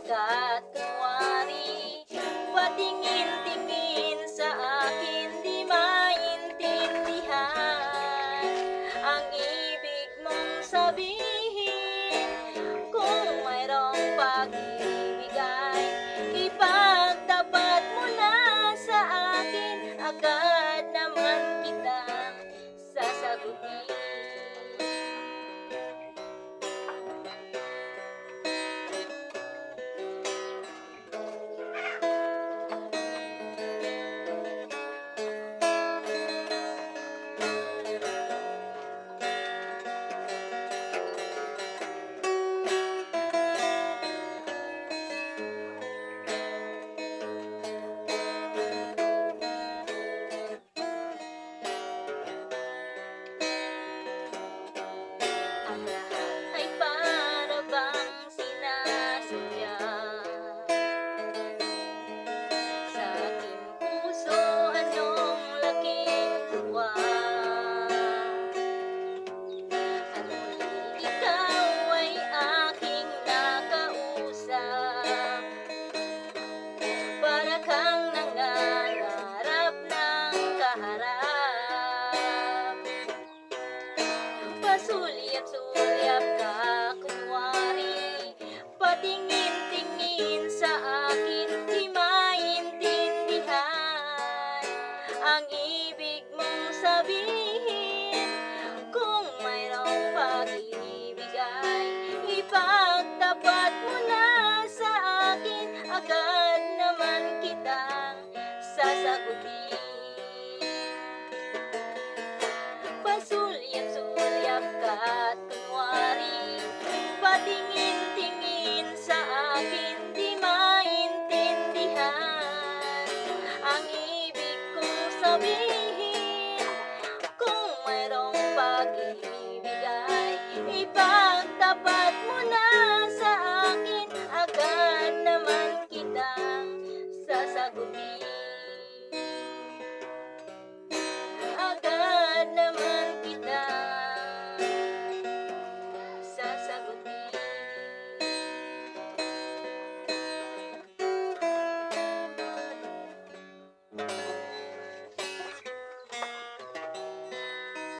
Pagkat kunwari patingin-tingin sa akin, di maintindihan ang ibig mong sabihin. Kung mayroong pag-ibig ay ipagtapat mo na sa akin, agad naman kitang sasagutin. Ang lahat ay para bang sinasadya sa aking puso, anong laking tuwa. At muling ikaw ay aking nakausap, para kang nangangarap ng kaharap. Pasulyap-sulyap ka, kunwari patingin-tingin sa